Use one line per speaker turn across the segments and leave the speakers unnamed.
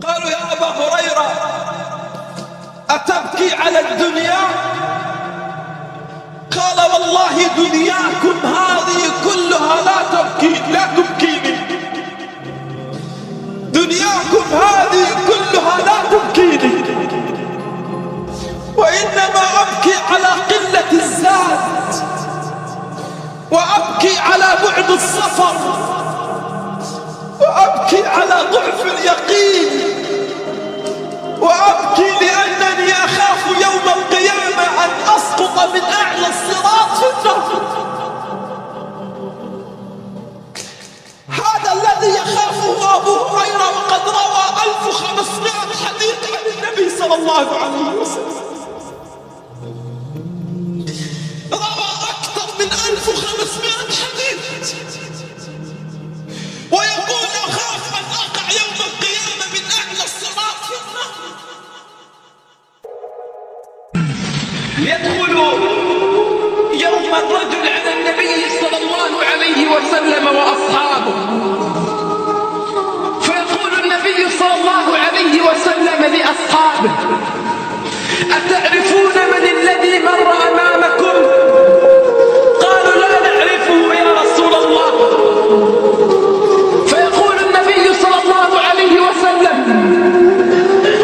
قالوا يا أبا هريرة أتبكي على الدنيا؟ قال والله دنياكم هذه كلها لا تبكيني، دنياكم هذه كلها لا تبكيني، وإنما أبكي على قلة الزاد، وأبكي على بعد السفر، وأبكي على ضعف اليقين، وأبكي لأنني أخاف يوم القيامة أن أسقط من أعلى الصراط في النار. هذا الذي يخافه أبو هريرة، وقد روى 1500 حديث عن النبي صلى الله عليه وسلم، روى أكثر من 1500 حديث، ويقول أخاف أن أقع يوم القيامة من أعلى الصراط في النار. يدخل يوم الرجل على النبي صلى الله عليه وسلم وأصحابه، فيقول النبي صلى الله عليه وسلم لأصحابه: أتعرفون من الذي مر أمامكم؟ قالوا لا نعرفه يا رسول الله. فيقول النبي صلى الله عليه وسلم: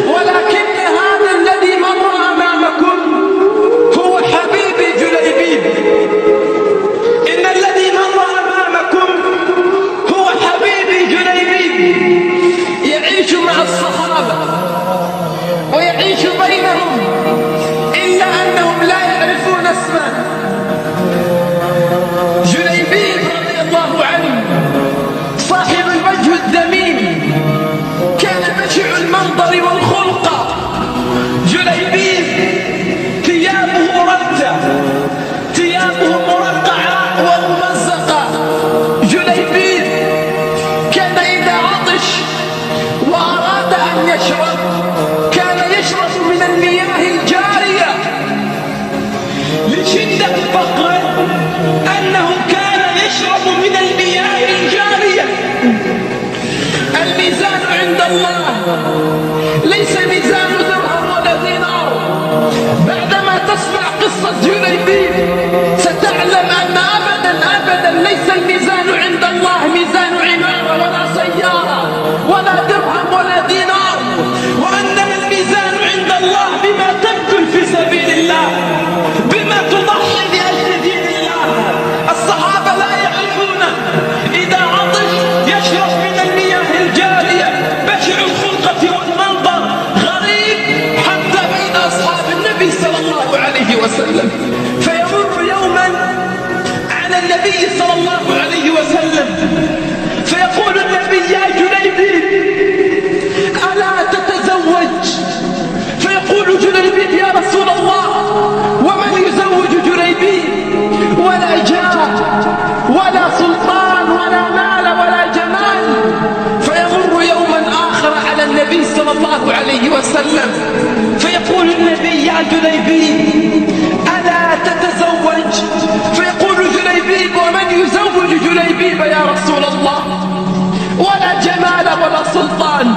ولكن هذا الذي مر أمامكم هو حبيبي جليبيب. إن الذي مر أمامكم هو حبيبي جليبيب، يعيش مع الصحابة ويعيش بينهم، إلا أنهم لا يعرفون اسمه. جليبيب رضي الله عنه صاحب الوجه الذميم، كان بشع المنظر والخلقة. جليبيب ثيابه ردة، ثيابه مرقعة وممزقة. جليبيب كان إذا عطش وأراد أن يشرب كان يشرب من المياه الجارية، لشدة فقره أنه كان يشرب من المياه الجارية. الميزان عند الله ليس ميزان درهم ولا دينار. بعدما تسمع قصة جليبيب ستعلم أن أبدا ليس الميزان عند الله ميزان عمارة ولا سيارة ولا درهم ولا دينار، وأنما الميزان عند الله بما تبذل في سبيل الله، بما تضحي لأجل دين الله. الصحابة لا يعرفونه، إذا عطش يشرب من المياه الجارية، بشع الخلقة والمنظر، غريب حتى بين أصحاب النبي صلى الله عليه وسلم. فيمر يوما على النبي صلى الله عليه وسلم، فيقول النبي: يا جليبيب ألا تتزوج؟ فيقول جليبيب: يا رسول الله ومن يزوج جليبيب؟ ولا جاه ولا سلطان ولا مال ولا جمال. فيمر يوما آخر على النبي صلى الله عليه وسلم، فيقول النبي: يا جليبيب ألا تتزوج؟ فيقول جليبيب: ومن يزوج جليبيب يا رسول الله؟ ولا جمال ولا سلطان.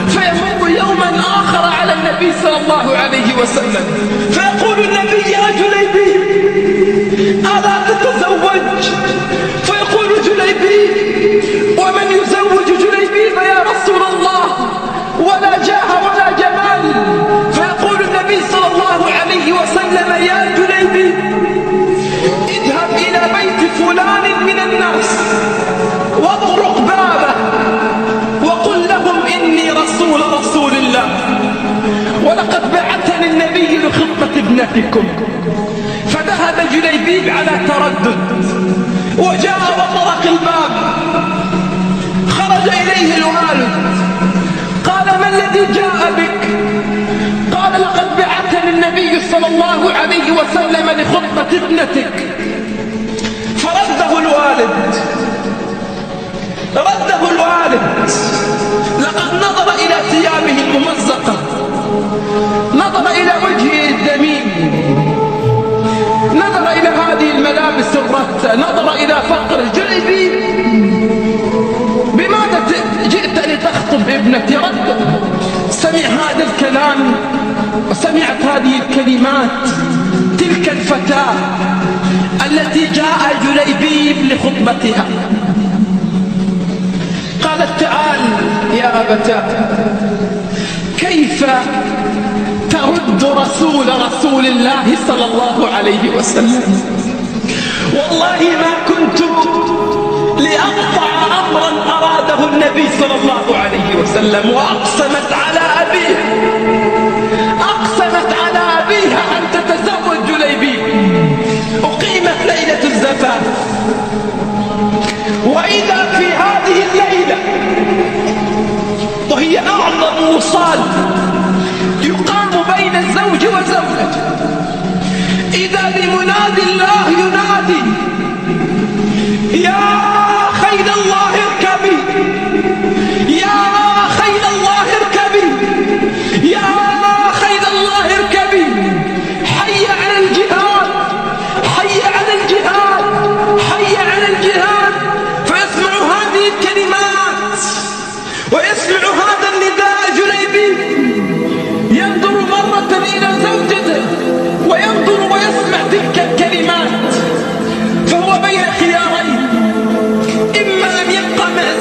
فيمر يوما آخر على النبي صلى الله عليه وسلم، فيقول النبي: يا جليبيب ألا تتزوج؟ فيقول جليبيب: ومن يزوج جليبيب يا رسول الله؟ ولا جاه ولا جمال. فيقول النبي صلى الله عليه وسلم: يا جليبيب اذهب إلى بيت فلان من الناس واطرق بابه وقل لهم إني رسول الله، ولقد بعثني النبي لخطبة ابنتكم. فذهب جليبيب على تردد وجاء وطرق الباب. خرج إليه الوالد، قال: ما الذي جاء بك؟ قال: لقد بعثني النبي صلى الله عليه وسلم لخطبة ابنتك. فرده الوالد، لقد نظر إلى ثيابه الممزقة، نظر إلى وجهه الذميم، نظر إلى هذه الملابس الرثة، نظر إلى فقر جليبيب. بماذا جئت لتخطب ابنتي؟ رد سمع هذا الكلام وسمعت هذه الكلمات تلك الفتاة التي جاء جليبيب لخطبتها، قالت تعال يا أبتاه، كيف ترد رسول الله صلى الله عليه وسلم؟ والله ما كنت لأقطع أمرا أراده النبي صلى الله عليه وسلم. وأقسمت على أبيها، أقسمت على أبيها أن تتزوج جليبيب. أقيمت ليلة الزفاف، وإذا في هذه الليلة وهي أعظم وصال يقام بين الزوج وزوجته، إذا بمنادي الله ينادي يا خيل الله اركبي، يا خيل الله اركبي، يا خيل الله اركبي، حي على الجهاد، حي على الجهاد، حي على الجهاد. فيسمع هذه الكلمات ويسمع هذا النداء جليبيب، ينظر مرة إلى زوجته وينظر ويسمع تلك الكلمات، فهو بين خيارين: إما أن يبقى مع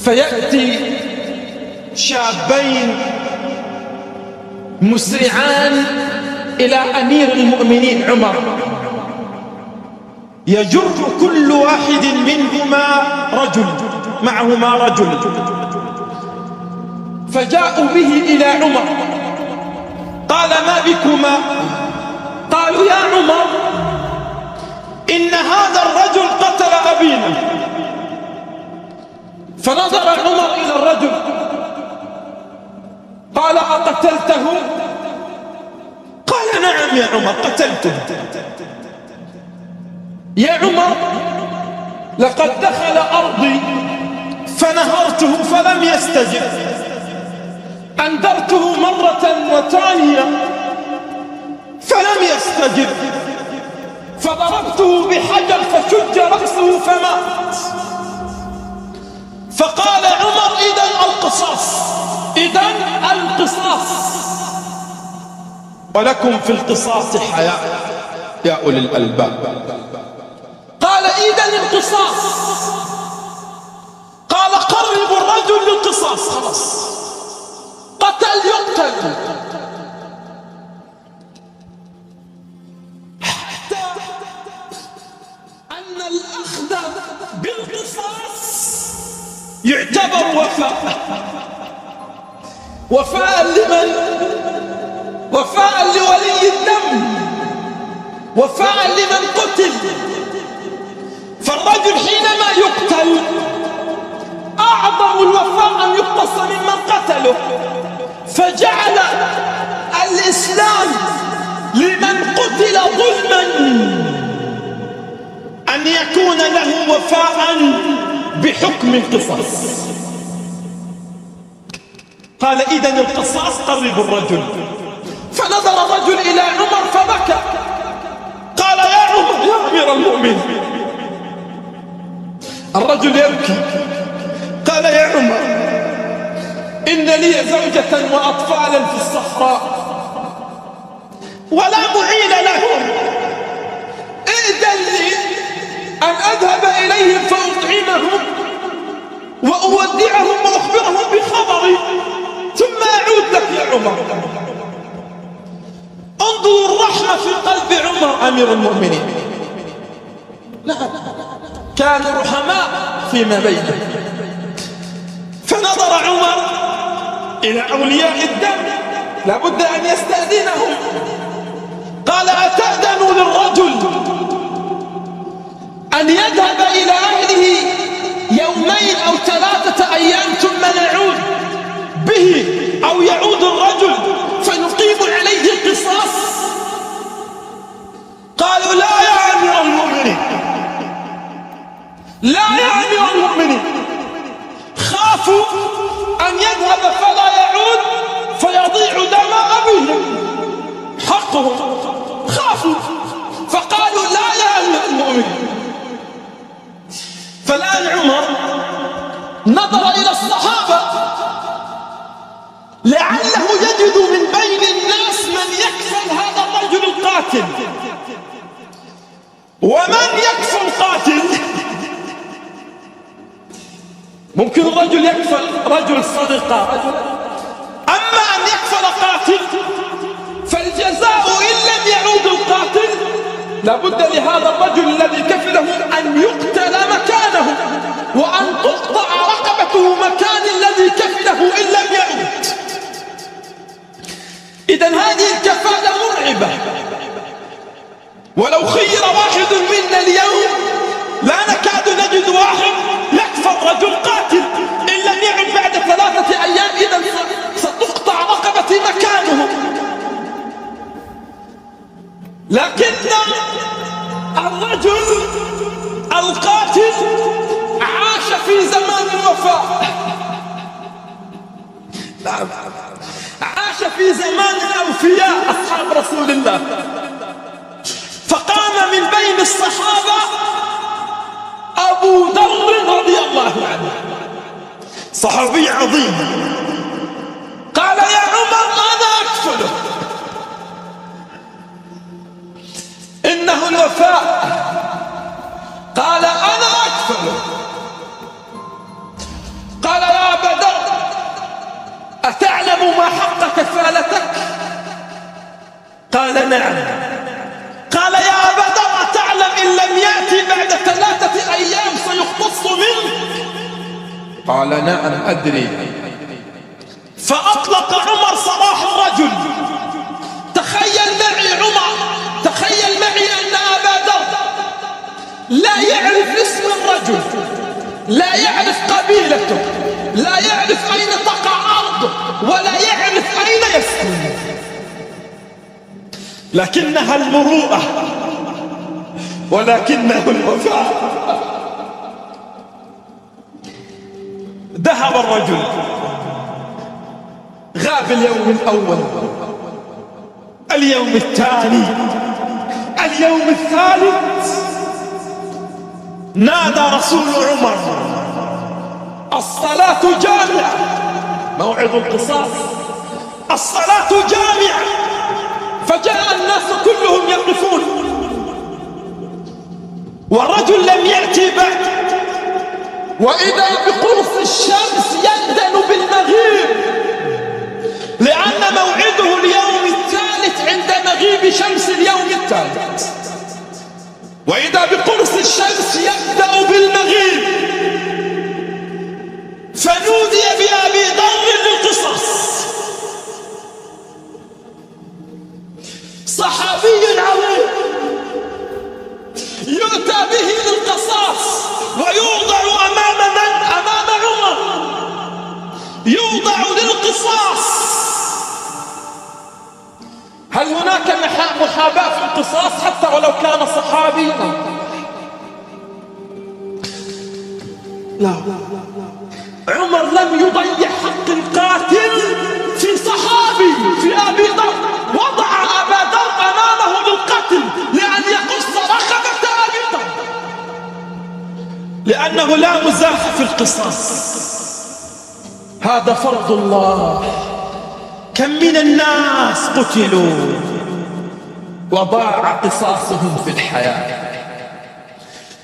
فيأتي شابين مسرعان إلى أمير المؤمنين عمر، يجر كل واحد منهما رجل، معهما رجل، فجاءوا به إلى عمر. قال: ما بكما؟ قالوا: يا عمر، إن هذا الرجل قتل أبينا. فنظر عمر إلى الرجل قال: أقتلته؟ قال: نعم يا عمر، قتلته. يا عمر، لقد دخل أرضي فنهرته فلم يستجب، أنذرته مرة وثانية فلم يستجب، فضربته بحجر فشج رأسه فمات. فقال عمر: إذن القصاص، إذن القصاص، ولكم في القصاص حياة يا أولي الألباب. قال: إذن القصاص. قال: قربوا الرجل للقصاص، خلاص، قتل يقتل. حتى أن الأخذ بالقصاص يعتبر وفاء. وفاء لمن؟ وفاء لولي الدم، وفاء لمن قتل. فالرجل حينما يقتل أعظم الوفاء أن يقتص ممن قتله، فجعل الإسلام لمن قتل ظلما أن يكون له وفاء بحكم القصاص. قال: إذن القصاص، قربوا الرجل. فنظر الرجل إلى عمر فبكى. قال: يا عمر، يا أمير المؤمنين. الرجل يبكي. قال: يا عمر، إن لي زوجة وأطفالا في الصحراء ولا معين لهم، ائذن لي أن أذهب إليهم فأطعمهم وأودعهم وأخبرهم بخبري ثم أعود لك يا عمر. انظروا الرحمة في قلب عمر أمير المؤمنين. نعم، كانوا رحماء فيما بينهم. فنظر عمر إلى أولياء الدم، لابد أن يستأذنهم. قال: أتأذن للرجل أن يذهب إلى أهله يومين أو 3 أيام ثم نعود به، أو يعود الرجل فنقيم عليه القصاص؟ قالوا: لا يا أمير المؤمنين، لا يا أمير المؤمنين. خافوا أن يذهب فلا يعود فيضيع دم أبيهم، حقهم، خافوا. فقالوا: لا يا أمير المؤمنين. فالآن عمر نظر إلى الصحابة لعله يجد من بين الناس من يكفل هذا الرجل القاتل. ومن يكفل قاتل؟ ممكن الرجل يكفل رجل صدقة، رجل. أما أن يكفل قاتل فالجزاء إن لم يعود القاتل لابد لهذا الرجل الذي كفله أن يقتل مكانه، وأن تقطع رقبته مكان الذي كفله إن لم يعود. إذن هذه الكفالة مرعبة. ولو خير واحد منا اليوم لا نكاد نجد واحد يكفل رجل قاتل إن لم يعد بعد 3 أيام، إذن ستقطع رقبتي مكانه. لكن الرجل القاتل عاش في زمان الوفاء، عاش في زمان الأوفياء أصحاب رسول الله. فقام من بين الصحابة أبو ذر رضي الله عنه، صحابي عظيم. قال: يا عمر، أنا أكفله، إنه الوفاء. قال: أنا أكفله. قال:
نعم. قال يا أبا ذر تعلم إن لم يأتي بعد 3 أيام سيقتص منك؟
قال نعم أدري.
فأطلق عمر سراح الرجل. تخيل معي عمر، تخيل معي أن أبا ذر لا يعرف اسم الرجل، لا يعرف قبيلته، لا يعرف أين تقع أرضه، ولا يعرف أين يسكن، لكنها المروءة ولكنه الوفاء. ذهب الرجل، غاب اليوم الأول، اليوم الثاني، اليوم الثالث. نادى رسول عمر الصلاة جامعة، موعد القصاص، الصلاة جامعة. فجاء الناس كلهم يقفون والرجل لم يأتي بعد. وإذا بقرص الشمس يندن بالمغيب، لأن موعده اليوم الثالث عند مغيب شمس اليوم الثالث. وإذا بقرص الشمس يبدأ بالمغيب. فنودي بأبي ذر للقصص، صحابي عظيم يؤتى به للقصاص ويوضع أمام من؟ أمام عمر، يوضع للقصاص. هل هناك محاباة في القصاص حتى ولو كان صحابيا؟ لا. عمر لم يضيع حق القاتل في صحابي، في أبي ذر. وضع أبا ذر أمامه للقتل لأن يقص رقبة أبي ذر، لأنه لا مزاح في القصاص، هذا فرض الله. كم من الناس قتلوا وضاع قصاصهم في الحياة،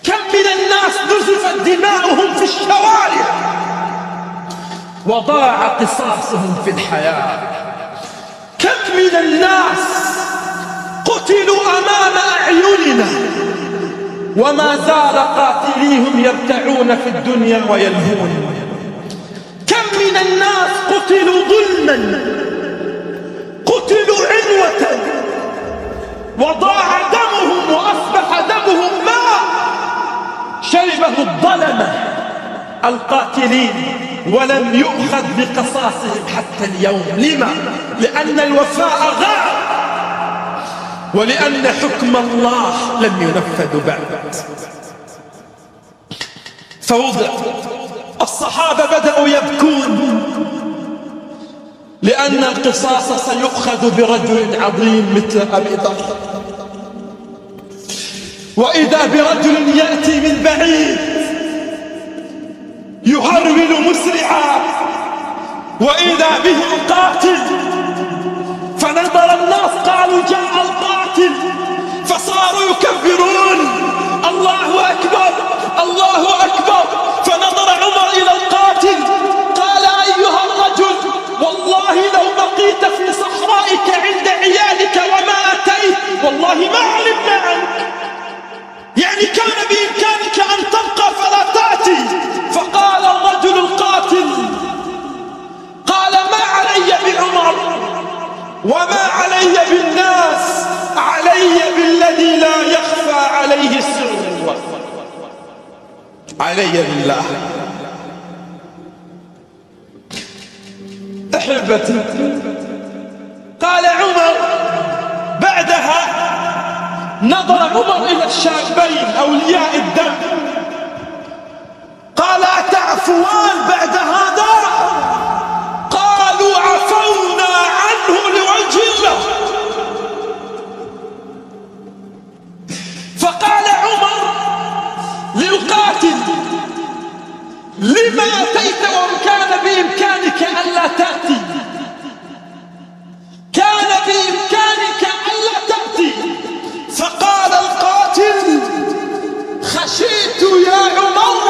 كم من الناس نزفت دماؤهم في الشوارع وضاع قصاصهم في الحياة، كم من الناس قتلوا أمام أعيننا وما زال قاتليهم يرتعون في الدنيا ويلهون، كم من الناس قتلوا ظلما، قتلوا عنوة وضاع دمهم وأصبح دمهم ماء شربه الظلمة القاتلين ولم يؤخذ بقصاصهم حتى اليوم. لما؟ لأن الوفاء غاب ولأن حكم الله لم ينفذ بعد. فوضع الصحابة بدأوا يبكون لأن القصاص سيؤخذ برجل عظيم مثل أبي ذر. وإذا برجل يأتي من بعيد يهرول مسرعا، وإذا به القاتل. فنظر الناس قالوا جاء القاتل، فصاروا يكبرون الله أكبر الله أكبر. فنظر عمر إلى القاتل قال أيها الرجل والله لو بقيت في صحرائك عند عيالك وما أتيت والله ما علمنا عنك، يعني كان بإمكانك أن تبقى فلا تأتي. فقال الرجل القاتل قال ما علي بعمر وما علي بالناس، علي بالذي لا يخفى عليه السر، علي بالله. أحبتي، قال عمر بعدها نظر عمر إلى الشابين أولياء الدم قال أتعفوان بعد هذا؟ قالوا عفونا عنه لوجه الله. فقال عمر للقاتل لما أتيت وكان بإمكانك ألا تأتي؟ كان بإمكانك ألا تأتي. فقال القاتل خشيت يا عمر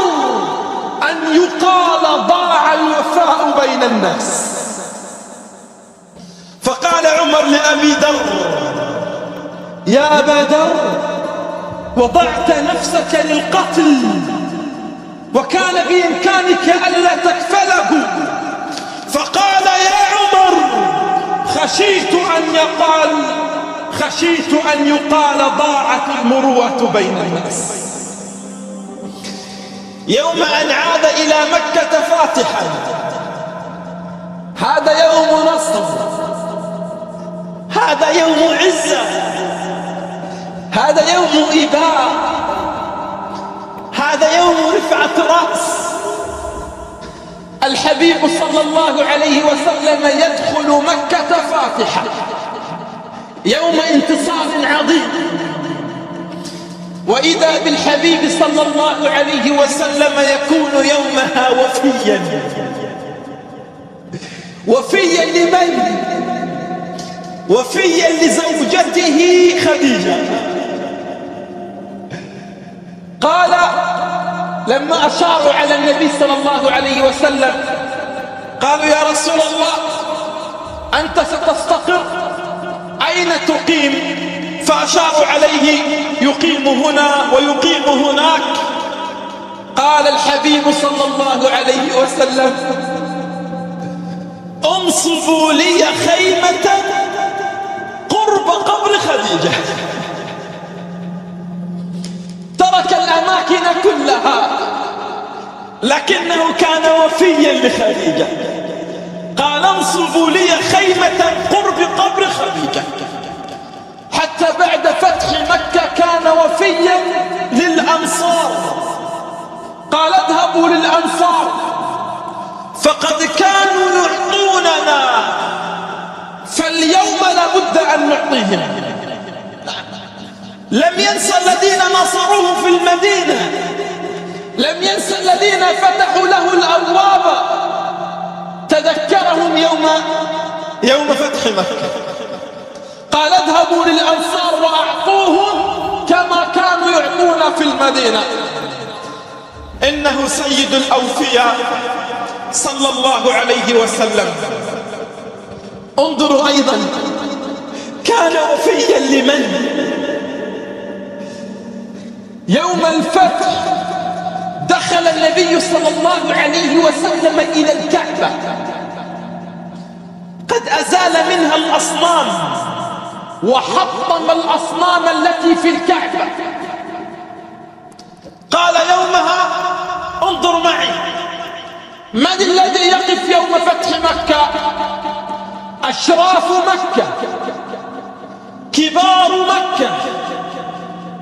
أن يقال ضاع الوفاء بين الناس. فقال عمر لأبي ذر يا أبا ذر وضعت نفسك للقتل وكان بإمكانك ألا تكفله، فقال يا عمر خشيت أن يقال ضاعت المروءة بين الناس. يوم أن عاد إلى مكة فاتحا، هذا يوم نصر، هذا يوم عزة، هذا يوم إباء، هذا يوم رفعة رأس. الحبيب صلى الله عليه وسلم يدخل مكة فاتحا يوم انتصار عظيم، وإذا بالحبيب صلى الله عليه وسلم يكون يومها وفيا لمن؟ وفيا لزوجته خديجة. قال لما أشاروا على النبي صلى الله عليه وسلم قالوا يا رسول الله أنت ستستقر، أين تقيم؟ فأشاروا عليه يقيم هنا ويقيم هناك. قال الحبيب صلى الله عليه وسلم انصبوا لي خيمة قرب قبر خديجة. ترك الأماكن كلها لكنه كان وفيا لخديجة. قال انصبوا لي خيمة قرب قبر خديجة. حتى بعد فتح مكة كان وفيا للأنصار. قال اذهبوا للأنصار فقد كانوا يعطوننا، فاليوم لابد أن نعطيهم. لم ينسى الذين نصروه في المدينة، لم ينسى الذين فتحوا له الأبواب، تذكرهم يوم فتح مكة. قال اذهبوا للأنصار وأعطوهم كما كانوا يعطون في المدينة. إنه سيد الأوفياء صلى الله عليه وسلم. انظروا أيضا كان وفيا لمن؟ يوم الفتح دخل النبي صلى الله عليه وسلم إلى الكعبة، قد أزال منها الأصنام وحطم الأصنام التي في الكعبة. قال يومها انظر معي من الذي يقف يوم فتح مكة؟ أشراف مكة، كبار مكة،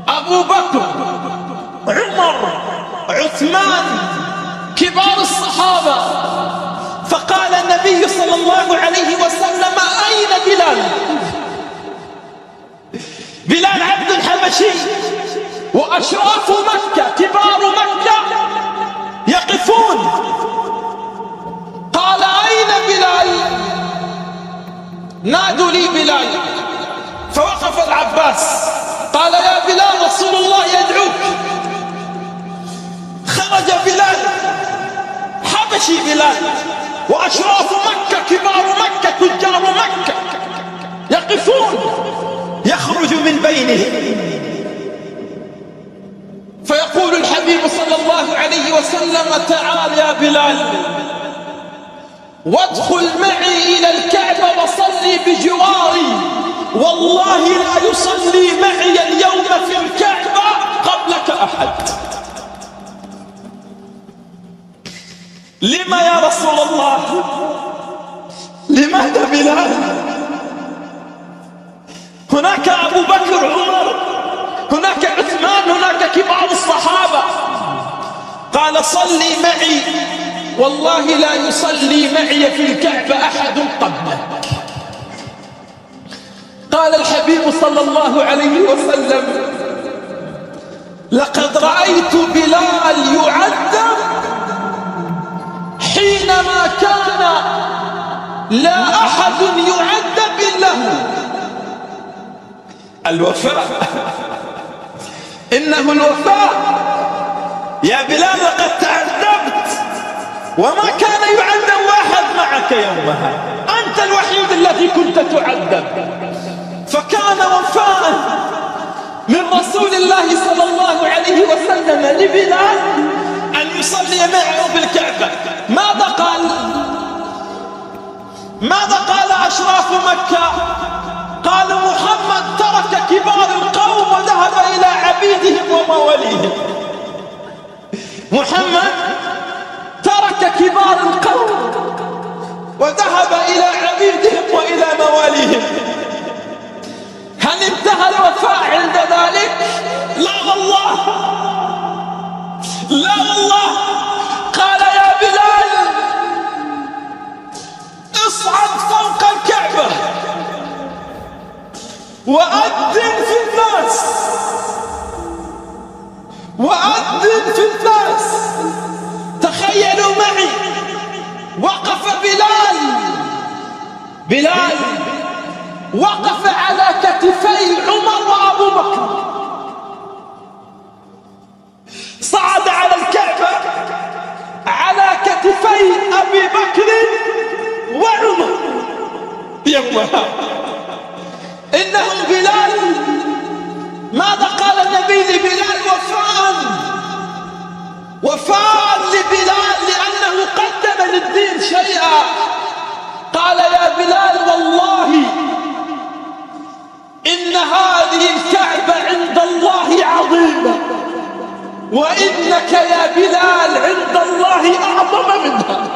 أبو بكر، عمر، عثمان، كبار الصحابة. فقال النبي صلى الله عليه وسلم أين بلال؟ بلال عبد الحبشي وأشراف مكة كبار مكة يقفون. قال أين بلال؟ نادوا لي بلال. فوقف العباس قال يا بلال رسول الله يدعوك. خرج بلال، حبشي بلال، وأشراف مكة كبار مكة تجار مكة يقفون. يخرج من بينهم فيقول الحبيب صلى الله عليه وسلم تعال يا بلال وادخل معي إلى الكعبة وصلي بجواري، والله لا يصلي معي اليوم في الكعبة قبلك أحد. لما يا رسول الله؟ لماذا بلال؟ هناك أبو بكر، عمر، هناك عثمان، هناك كبار الصحابة. قال صلي معي، والله لا يصلي معي في الكعبة أحد قبلك. قال الحبيب صلى الله عليه وسلم لقد رأيت بلال يعذب حينما كان لا أحد يعذب إلا هو. الوفاء، إنه الوفاء. يا بلال لقد تعذبت وما كان يعذب واحد معك يومها، أنت الوحيد الذي كنت تعذب. فكان وفاء من رسول الله صلى الله عليه وسلم لبلال أن يصلي معه بالكعبة. ماذا قال أشراف مكة؟ قال محمد ترك كبار القوم وذهب إلى عبيدهم ومواليهم. محمد ترك كبار القوم وذهب إلى عبيدهم وإلى مواليهم. هل انتهى الوفاء عند ذلك؟ لا والله، لا والله. قال يا بلال اصعد فوق الكعبة وأذن في الناس، وأذن في الناس. تخيلوا معي، وقف بلال وقف على كتفي عمر وأبو بكر، صعد على الكعبة على كتفي أبي بكر وعمر. يومها إنه بلال، ماذا قال النبي لبلال؟ وفاء لبلال لأنه قدم للدين شيئا. قال يا بلال والله إن هذه الكعبة عند الله عظيمة، وإنك يا بلال عند الله أعظم منها.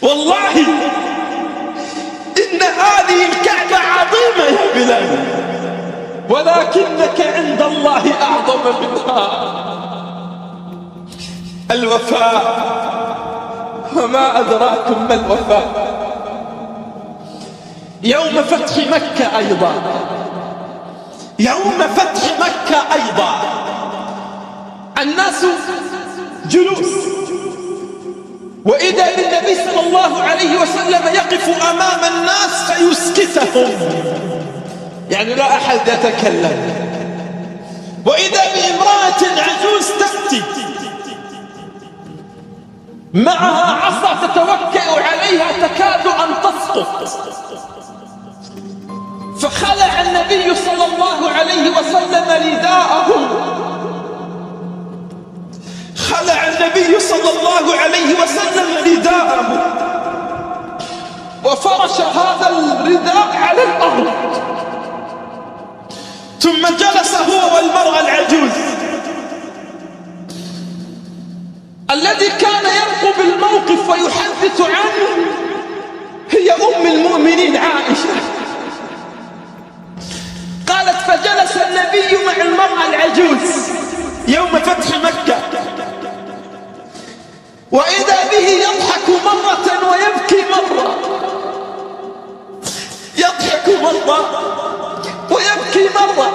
والله إن هذه الكعبة عظيمة يا بلال، ولكنك عند الله أعظم منها. الوفاء، وما أدراكم ما الوفاء. يوم فتح مكة أيضا، يوم فتح مكة أيضا الناس جلوس، وإذا بالنبي صلى الله عليه وسلم يقف أمام الناس فيسكتهم، يعني لا أحد يتكلم. وإذا بامرأة عجوز تأتي معها عصا تتوكأ عليها تكاد أن تسقط، فخلع النبي صلى الله عليه وسلم رداءه، خلع النبي صلى الله عليه وسلم رداءه وفرش هذا الرداء على الأرض، ثم جلس هو والمرأة العجوز. الذي كان يرقب الموقف ويحدث عنه هي أم المؤمنين عائشة. قالت فجلس النبي مع المرأة العجوز يوم فتح مكة، وإذا به يضحك مرة ويبكي مرة، يضحك مرة ويبكي مرة.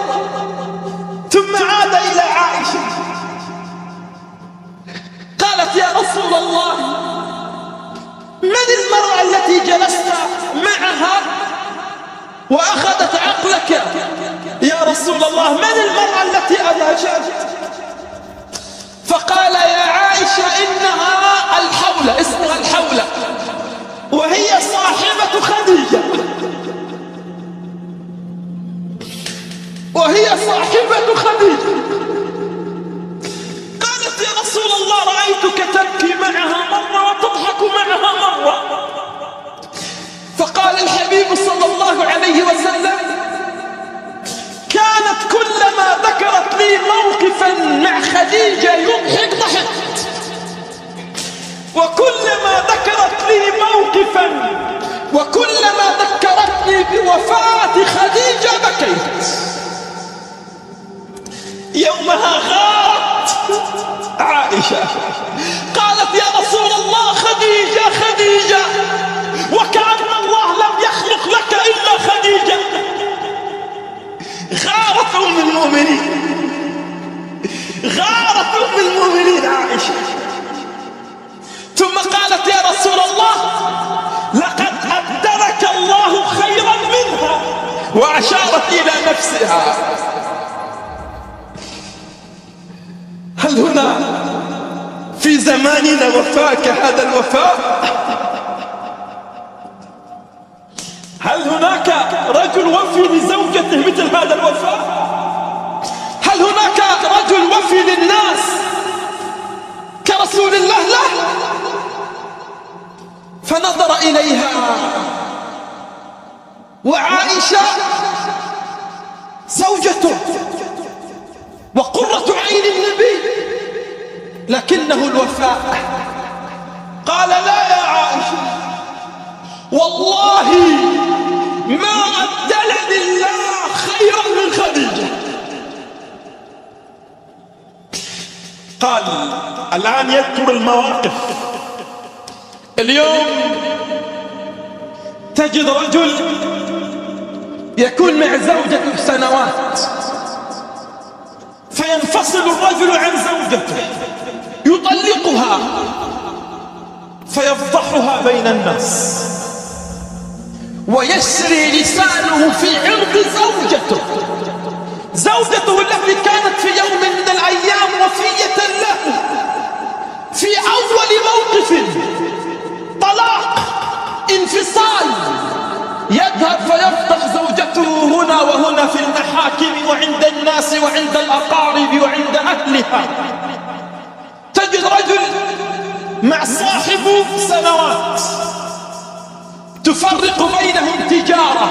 ثم عاد إلى عائشة قالت يا رسول الله من المرأة التي جلست معها وأخذت عقلك؟ يا رسول الله من المرأة التي أضحكت؟ فقال يا عائشة إنها الحولة، اسمها الحولة، وهي صاحبة خديجة، وهي صاحبة خديجة. قالت يا رسول الله رأيتك تبكي معها مرة وتضحك معها مرة. فقال الحبيب صلى الله عليه وسلم كانت كلما ذكرت لي موقفا مع خديجة يضحك ضحكت، وكلما ذكرت لي موقفا وكلما ذكرتني بوفاة خديجة بكيت. يومها غارت عائشة قالت يا رسول الله خديجة خديجة، وكأن الله لم يخلق لك إلا خديجة. غارت أم المؤمنين، غارت أم المؤمنين عائشة. ثم قالت يا رسول الله لقد أبدلك الله خيرا منها، وأشارت إلى نفسها. هل هنا في زماننا وفاء كهذا الوفاء؟ هل هل هناك رجل وفي لزوجته مثل هذا الوفاء؟ هل هناك رجل وفي للناس كرسول الله له؟ فنظر إليها، وعائشة زوجته وقرة عين النبي، لكنه الوفاء. قال: لا يا عائشة، والله ما أبدلني الله خيرا من خديجة. قال: الآن يذكر المواقف. اليوم تجد رجل يكون مع زوجته سنوات، فينفصل الرجل عن زوجته، يطلقها فيفضحها بين الناس، ويسري لسانه في عرض زوجته التي كانت في يوم من الأيام وفية له، في أول موقف طلاق انفصال يذهب فيفضح زوجته هنا وهنا في المحاكم وعند الناس وعند الأقارب وعند أهلها. تجد رجل مع صاحبه سنوات، تفرق بينهم تجارة،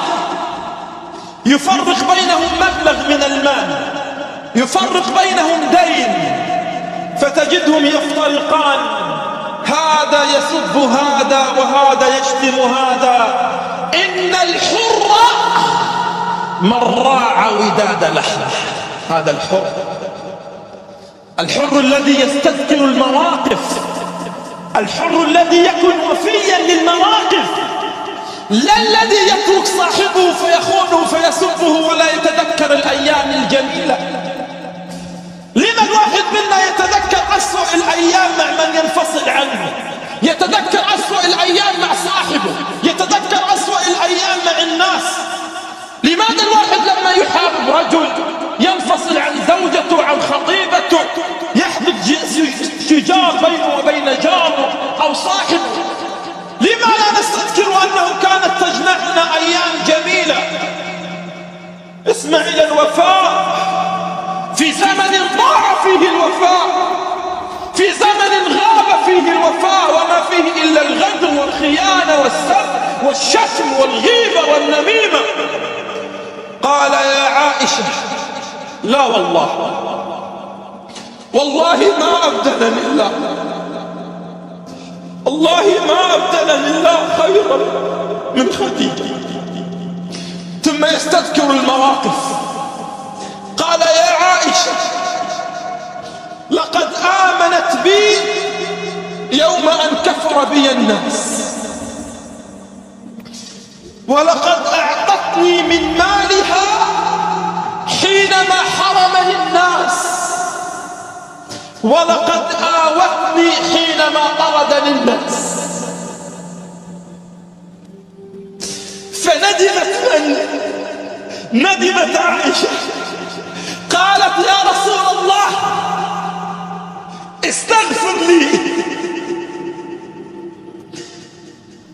يفرق بينهم مبلغ من المال، يفرق بينهم دين، فتجدهم يفترقان، هذا يسب هذا وهذا يشتم هذا. إن الحر من راعى وداد لحمه. هذا الحر الذي يستذكر المواقف، الحر الذي يكون وفيا للمواقف، لا الذي يترك صاحبه فيخونه فيسبه ولا يتذكر الأيام الجميلة. لما الواحد منا يتذكر أسوأ الأيام مع من ينفصل عنه، يتذكر أسوأ الأيام مع صاحبه، يتذكر أسوأ الأيام مع الناس؟ لماذا الواحد لما يحارب رجل ينفصل عن زوجته عن خطيبته يحدث شجار بينه وبين جاره أو صاحبه؟ لما لا نستذكر أنه كانت تجمعنا أيام جميلة؟ اسمع إلى الوفاء في زمن ضاع فيه الوفاء، في زمن غاب فيه الوفاء وما فيه إلا الغدر والخيانة والسب والشتم والغيبة والنميمة. قال: يا عائشة، لا والله ما أبدلني الله، والله ما أبدلني الله خيرا من خديجة. ثم يستذكر المواقف. قال: يا عائشة، لقد آمنت بي يوم أن كفر بي الناس، ولقد أعطتني من مالها حينما حرمني الناس، ولقد آوتني حينما طردني الناس. ندمت عائشة، قالت: يا رسول الله استغفر لي.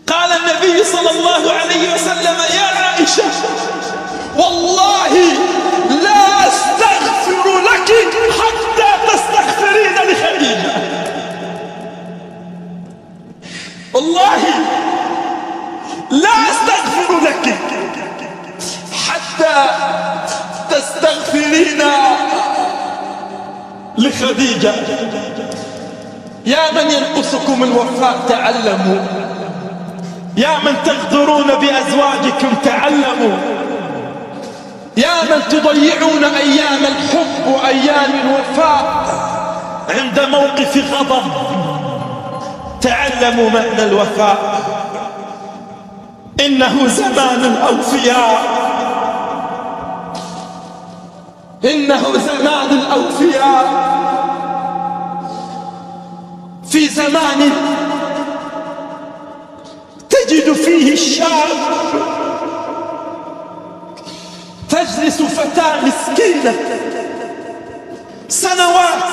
قال النبي صلى الله عليه وسلم: يا عائشة، والله لا استغفر لك حتى تستغفرين لخديجة. والله لا استغفر لك حتى تستغفرين لخديجة. يا من ينقصكم الوفاء تعلموا، يا من تغدرون بأزواجكم تعلموا، يا من تضيعون أيام الحب وأيام الوفاء عند موقف غضب تعلموا معنى الوفاء. إنه زمان الأوفياء، إنه زمان الأوفياء، في زمان تجد فيه الشاب تجلس فتاة مسكينة سنوات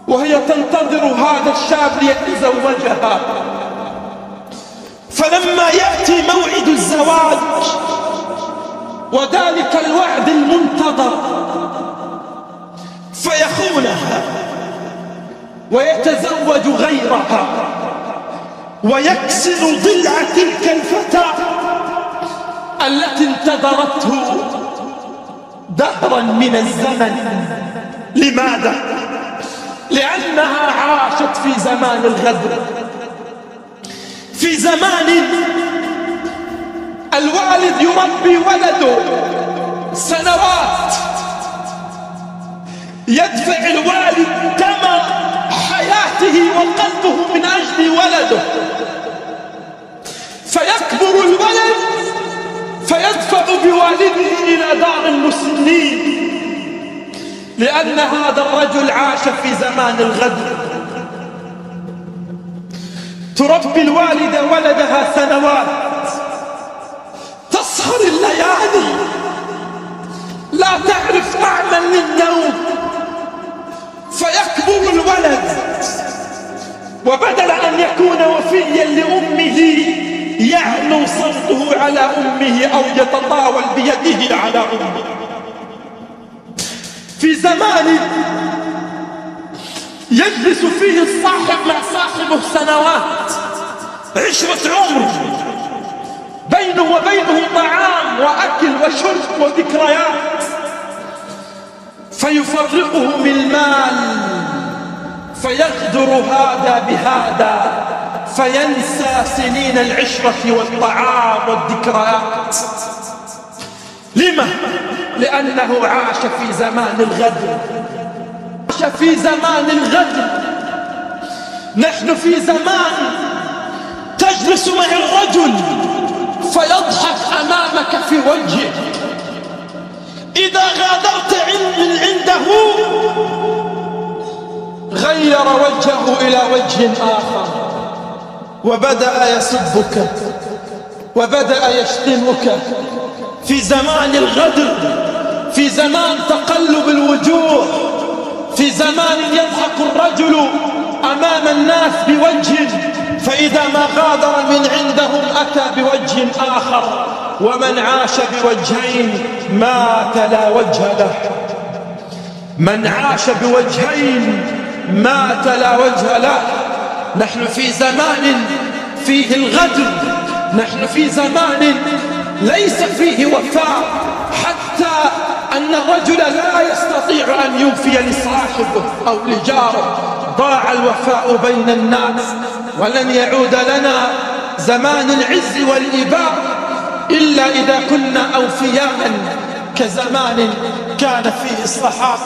وهي تنتظر هذا الشاب ليتزوجها، فلما يأتي موعد الزواج وذلك الوعد المنتظر فيخونها ويتزوج غيرها ويكسر ضلع تلك الفتاة التي انتظرته دهرا من الزمن. لماذا؟ لأنها عاشت في زمان الغدر، في زمان الوالد يربي ولده سنوات، يدفع الوالد ثمن حياته وقلبه من أجل ولده، فيكبر الولد فيدفع بوالده إلى دار المسنين، لأن هذا الرجل عاش في زمان الغدر. تربي الوالدة ولدها سنوات، تسهر الليالي، لا تعرف طعما للنوم، فيكبر الولد وبدل أن يكون وفيا لأمه يعلو صوته على أمه أو يتطاول بيده على أمه. في زمان يجلس فيه الصاحب مع صاحبه سنوات، عشرة عمر، بينه وبينه طعام وأكل وشرب وذكريات، فيفرقهم المال فيغدر هذا بهذا فينسى سنين العشرة والطعام والذكريات. لما؟ لأنه عاش في زمان الغدر، عاش في زمان الغدر. نحن في زمان تجلس مع الرجل فيضحك أمامك في وجهه، إذا غادرت من عنده غير وجهه إلى وجه آخر، وبدأ يسبك وبدأ يشتمك. في زمان الغدر، في زمان تقلب الوجوه، في زمان يضحك الرجل أمام الناس بوجه، فإذا ما غادر من عندهم أتى بوجه آخر، ومن عاش بوجهين مات لا وجه له. من عاش بوجهين مات لا وجه له. نحن في زمان فيه الغدر، نحن في زمان ليس فيه وفاء، حتى أن الرجل لا يستطيع أن يوفي لصاحبه أو لجاره. ضاع الوفاء بين الناس، ولن يعود لنا زمان العز والإباء إلا إذا كنا أوفياء كزمان كان فيه الصحابة.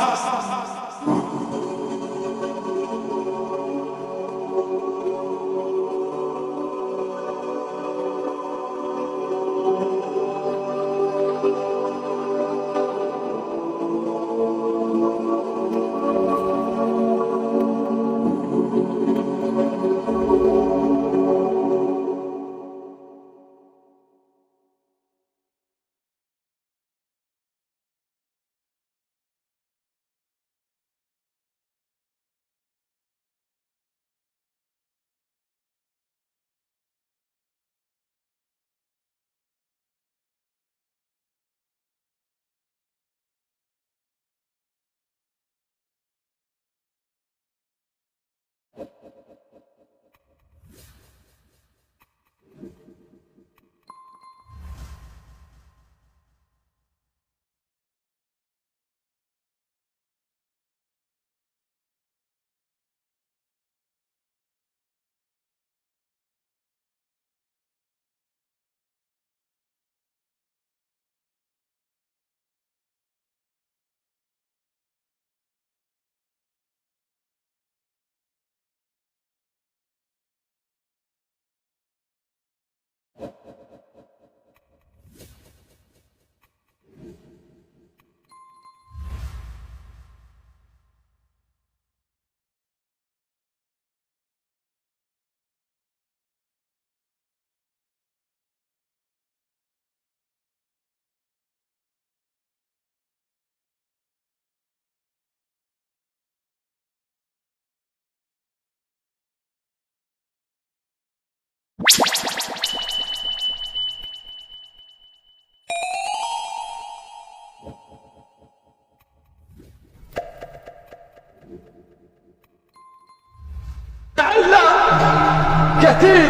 كثير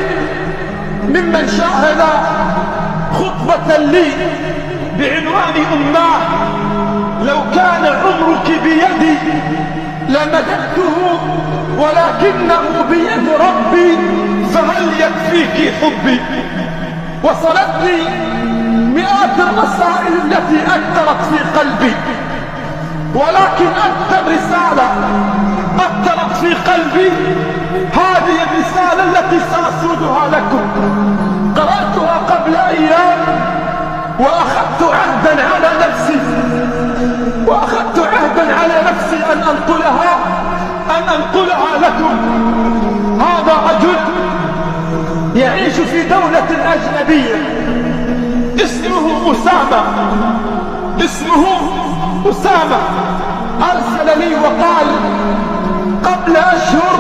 ممن شاهد خطبة لي بعنوان أماه لو كان عمرك بيدي لمددته ولكنه بيد ربي فهل يكفيك حبي. وصلتني مئات الرسائل التي أثرت في قلبي، ولكن أكثر رسالة أثرت في قلبي هذه الرسالة التي سأسردها لكم. قرأتها قبل أيام وأخذت عهدا على نفسي أن أنقلها لكم. هذا رجل يعيش في دولة أجنبية اسمه أسامة. أرسل لي وقال قبل أشهر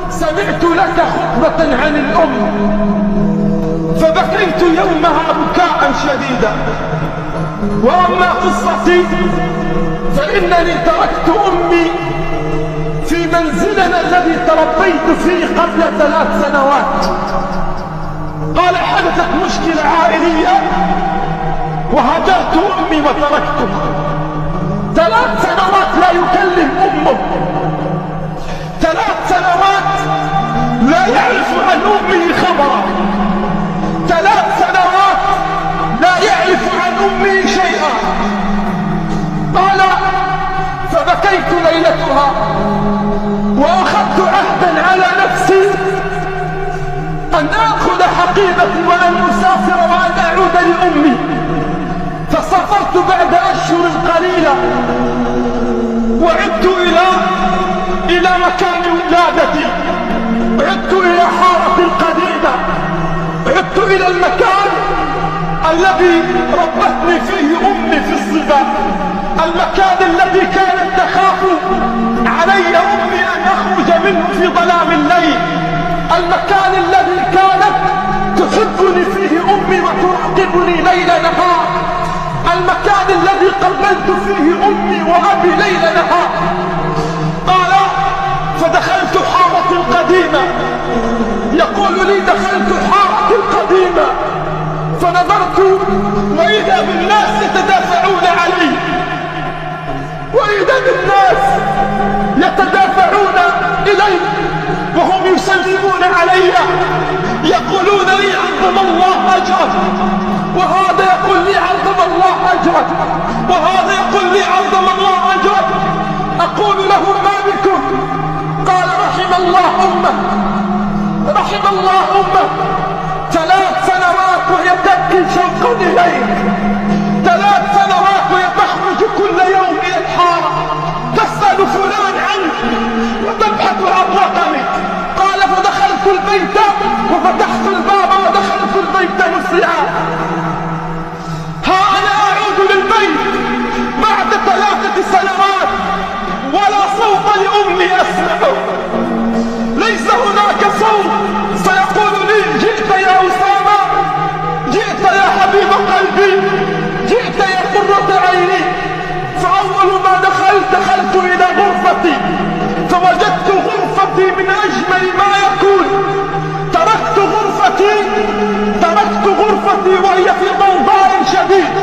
سمعت لك خطبة عن الأم فبكيت يومها بكاء شديدا. وأما قصتي فإنني تركت أمي في منزلنا الذي تربيت فيه قبل 3 سنوات. قال حدثت مشكلة عائلية وهجرت أمي وتركتها. 3 سنوات لا يكلم أمه، 3 سنوات لا يعرف عن أمه خبرا، 3 سنوات لا يعرف عن أمه شيئا. قال فبكيت ليلتها وأخذت عهدا على نفسي أن آخذ حقيبتي وأن أسافر وأن أعود لأمي. فسافرت بعد أشهر قليلة وعدت إلى مكان ولادتي، عدت إلى حارة القديمة، عدت إلى المكان الذي ربتني فيه أمي في الصبا، المكان الذي كانت تخاف علي أمي أن أخرج منه في ظلام الليل، المكان الذي كانت تحبني فيه أمي وتراقبني ليل نهار، المكان الذي قبلت فيه أمي وأبي ليل نهار. قال فدخلت حارة القديمة، يقول لي دخلت حارة القديمة فنظرت وإذا بالناس يتدافعون علي، وإذا بالناس يتدافعون إلي وهم يسلمون علي يقولون لي عظم الله أجرك، وهذا يقول لي عظم الله أجرك، وهذا يقول لي عظم الله أجرك. أقول له ما بكم؟ قال رحم الله أمك، رحم الله أمك. 3 سنوات وهي تبكي شوقا إليك، 3 سنوات وهي تخرج كل يوم إلى الحارة تسأل فلان عنك وتبحث عن رقمك. قال فدخلت البيت وفتحت الباب ودخلت البيت مسرعا. ها أنا أعود للبيت بعد 3 سنوات ولا صوت لأمي أسمعه، ليس هناك صوت سيقول لي جئت يا أسامة، جئت يا حبيب قلبي، جئت يا قرة عيني. فأول ما دخلت إلى غرفتي فوجدت غرفتي من أجمل ما يكون. تركت غرفتي وهي في ضوضاء شديد.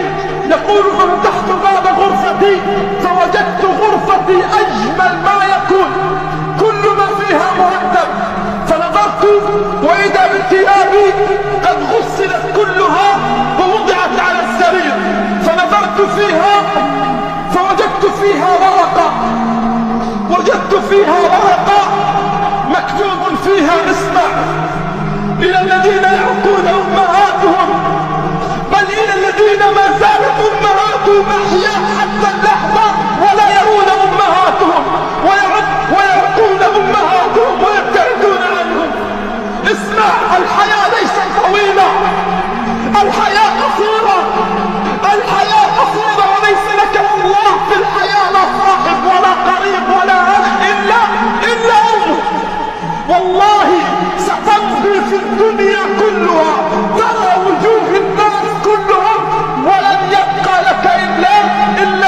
يقول ففتحت باب غرفتي فوجدت غرفتي أجمل ما يكون، كل ما فيها مرتب. فنظرت وإذا بثيابي قد غسلت كلها ووضعت على السرير. فنظرت فيها فوجدت فيها ورقة مكتوب فيها اسمع إلى الذين يعقون أمهاتهم، بل إلى الذين ما زالت أمهاتهم أحياء حتى اللحظة ولا يرون أمهاتهم ويعقون أمهاتهم ويبتعدون عنهم. اسمع، الحياة ليست طويلة، الحياة قصيرة، الحياة قصيرة، وليس لك الله في الحياة لا صاحب ولا قريب ولا أخ إلا أمك. والله ستمضي في الدنيا كلها ترى وجوه الناس كلهم ولن يبقى لك إلا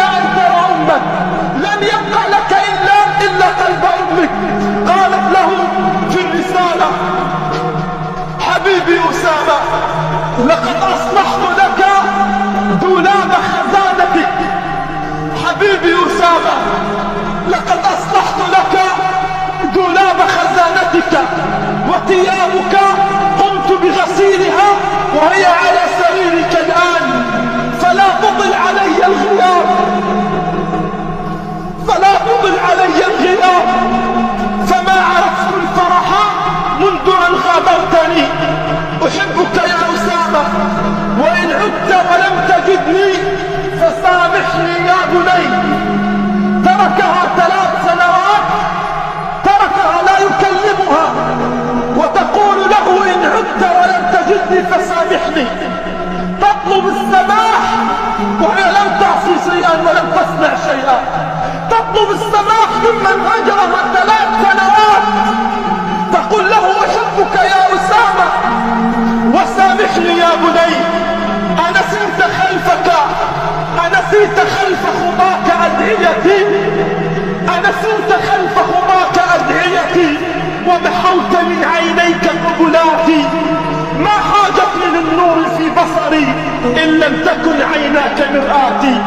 عذرتني أحبك يا أسامة، وإن عدت ولم تجدني فسامحني يا بني. تركها 3 سنوات، تركها لا يكلمها، وتقول له إن عدت ولم تجدني فسامحني. تطلب السماح وهي لم تعصي شيئا ولم تصنع شيئا. تطلب السماح ممن هجرها 3 سنوات، تقول له أحبك يا أسامة وسامحني يا بني. أنسيت خلفك، أنسيت خلف خطاك أدعيتي، أنسيت خلف خطاك أدعيتي، ومحوت من عينيك قبلاتي. ما حاجتني للنور في بصري إن لم تكن عيناك مرآتي.